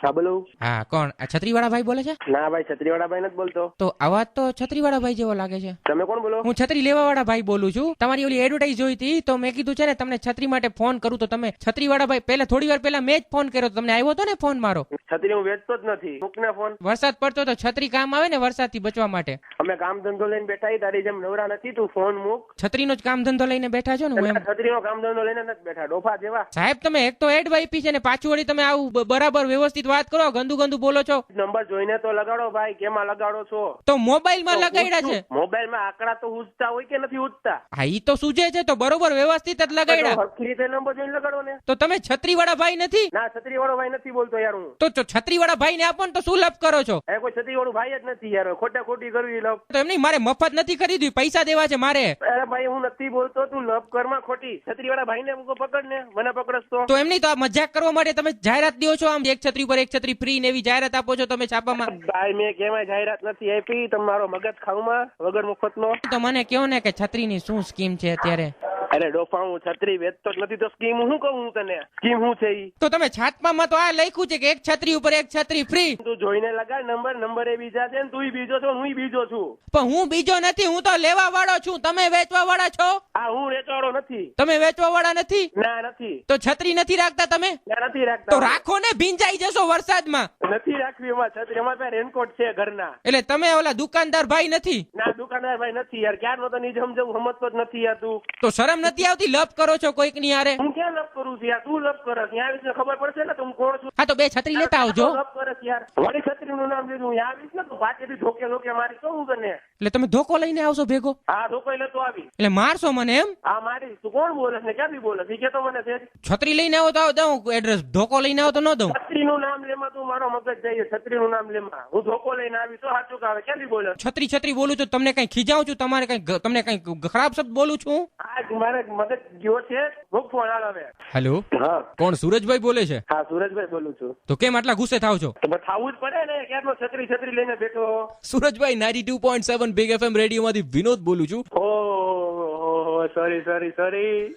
હા બોલો. હા કોણ? આ છત્રીવાળા ભાઈ બોલે છે? ના ભાઈ, છત્રીવાળા ભાઈ નથી બોલતો. તો અવાજ તો છત્રીવાળા ભાઈ જેવો લાગે છે. તમે કોણ બોલો? હું છત્રી લેવાવાળા ભાઈ બોલું છું. તમારી ઓલી એડવર્ટાઈઝ જોઈ હતી તો મેં કીધું છે ને તમને છત્રી માટે ફોન કરું તો તમે છત્રીવાળા ભાઈ પહેલા થોડી વાર પહેલા મેં જ ફોન કર્યો તો તમને આવ્યો હતો ને ફોન મારો? છત્રી હું વેચતો જ નથી. મૂકને ફોન. વરસાદ પડતો તો છત્રી કામ આવે ને વરસાદથી બચવા માટે. અમે કામ ધંધો લઈને બેઠા છીએ, તારી જેમ નવરા નથી. તું ફોન મૂક. છત્રીનો જ કામ ધંધો લઈને બેઠા છો ને? હું એમ છત્રીનો કામ ધંધો લઈને નથી બેઠા, ડોફા જેવા. સાહેબ તમે એક તો એડ વાપી છે ને પાછું વળી તમે આવું બરાબર વ્યવસ્થિત વાત કરો, ગંદુ ગંદુ બોલો છો. નંબર જોઈને તો લગાડો ભાઈ, કેમાં લગાડો છો? તો મોબાઈલમાં લગાડ્યા છે. મોબાઈલમાં આંકડા તો ઉજતા હોય કે નથી ઉજતા? હા ઈ તો સૂજે છે તો બરોબર વ્યવસ્થિત જ લગાડ્યા. સરખી રીતે નંબર જોઈને લગાડો ને. તો તમે છત્રીવાળા ભાઈ નથી? ના, છત્રીવાળો ભાઈ નથી બોલતો યાર હું. તો છત્રીવાળા ભાઈ ને આપો ને તો શું લપ કરો છો? એ કોઈ છત્રીવાળો ભાઈ જ નથી યાર, ખોટા ખોટી કરવી લપ. તો એમ નહીં, મારે મફત નથી ખરીદ્યું, પૈસા દેવા છે મારે. અરે ભાઈ હું નથી બોલતો, તું લપ કરમાં ખોટી. છત્રીવાળા ભાઈ ને પકડ ને, મને પકડસ તો એમ નહીં, તો આ મજાક કરવા માટે તમે જાહેરાત દો છો, આમ એક છત્રી પર એક છત્રી ફ્રી ને એવી જાહેરાત આપો છો તમે છાપામાં. ભાઈ મેં કેવાય જાહેરાત નથી આપી, તમારો મગજ ખાવમાં વગર મુફત નો. તો મને કહો ને કે છત્રીની શું સ્કીમ છે અત્યારે? અરે ડોફા, હું છત્રી વેચતો જ નથી તો સ્કીમ હું કહું હું તને? સ્કીમ શું છે ઈ? તો તમે છાપામાં તો આ લખ્યું છે કે એક છત્રી ઉપર એક છત્રી ફ્રી. તું જોઈને લગાડ નંબર એ બીજા છે ને તું બીજો છો, હું બીજો છું. પણ હું બીજો નથી, હું તો લેવા વાળો છું. તમે વેચવા વાળા છો? હા, હું વેચવાળો નથી. તમે વેચવા વાળા નથી? ના નથી. તો છત્રી નથી રાખતા તમે? ના નથી રાખતા. તો રાખો ને, ભીંજાઈ જશો વરસાદમાં. નથી રાખવી એમાં છત્રી, અમારે પાસે રેનકોટ છે ઘરના. એટલે તમે ઓલા દુકાનદાર ભાઈ નથી? ના, દુકાનદાર ભાઈ નથી યાર, ક્યારનો તો નહીં સમજવું, સમજતો જ નથી યાર તું. તો શરમ નથી આવતી? લપ કરો છો કોઈક ની હારે? હું ક્યાં લપ કરું છું યાર? તું લપ કરસ, ત્યાં આવીશ ને ખબર પડશે ને તું કોણ છું. હા તો બે છત્રી લેતા આવજો. લપ કરસ યાર, વળી છત્રીનું નામ લીધું, હું આવીશ ને તું પાછળથી ધોકે મારી તો હું તને. એટલે તમે ધોકો લઈને આવશો ભેગો? હા, ધોકો લેતો આવી. એટલે મારશો મને એમ? હા મારી. તું કોણ બોલસ ને ક્યાંથી બોલસ ઈ કે તો મને ફેર. છત્રી લઈને આવો તો દઉં એડ્રેસ, ધોકો લઈને આવો તો ન દઉં. છત્રીનું નામ લેમાં તું મારો મગજ જાય. છત્રીનું નામ લેમાં હું ધોકો લઈને આવી તો સાચું કાવે, ક્યાંથી બોલસ? છત્રી બોલું છું, તમને કઈ ખીજાવું છું? તમારે કઈ તમને કઈ ખરાબ શબ્દ બોલું છું? આ મારે મગજ ગયો છે. મૂક ફોન આવે. હેલો, હા કોણ? સુરજભાઈ બોલે છે? હા, સુરજભાઈ બોલું છું. તો કેમ આટલા ગુસ્સે થાવ છો? તો થાવું જ પડે ને, ક્યારનો છત્રી લઈને બેઠો. સુરજભાઈ 92.7 બિગ એફએમ રેડિયો માંથી વિનોદ બોલું છું. ઓહો, સોરી.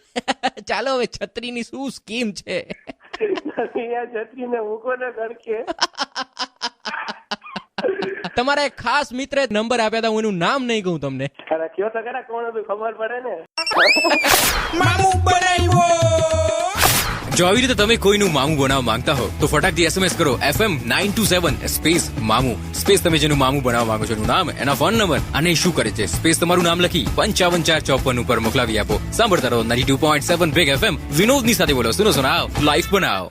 ચાલો હવે છત્રીની શું સ્કીમ છે? છત્રીને મૂકો ને ગળકે. તમારા એક ખાસ મિત્રે નંબર આપ્યા હતા, હું એનું નામ નહીં કહું તમને. અરે કયો તો ખરા કોણ હતું, ખબર પડે ને. મામુ બનાવ્યો. જો આવી રીતે તમે કોઈનું મામું બનાવવા માંગતા હો તો ફટાકથી SMS કરો FM 927 સ્પેસ મામું, સ્પેસ તમે જેનું મામું બનાવવા માંગો છો એનું નામ, એના ફોન નંબર અને શું કરે છે, સ્પેસ તમારું નામ લખી 55454 ઉપર મોકલાવી આપો. સાંભળતા રહો 92.7 બિગ FM. વિનોદની સાથે બોલો, સુનો સુનાવ, લાઈફ બનાવો.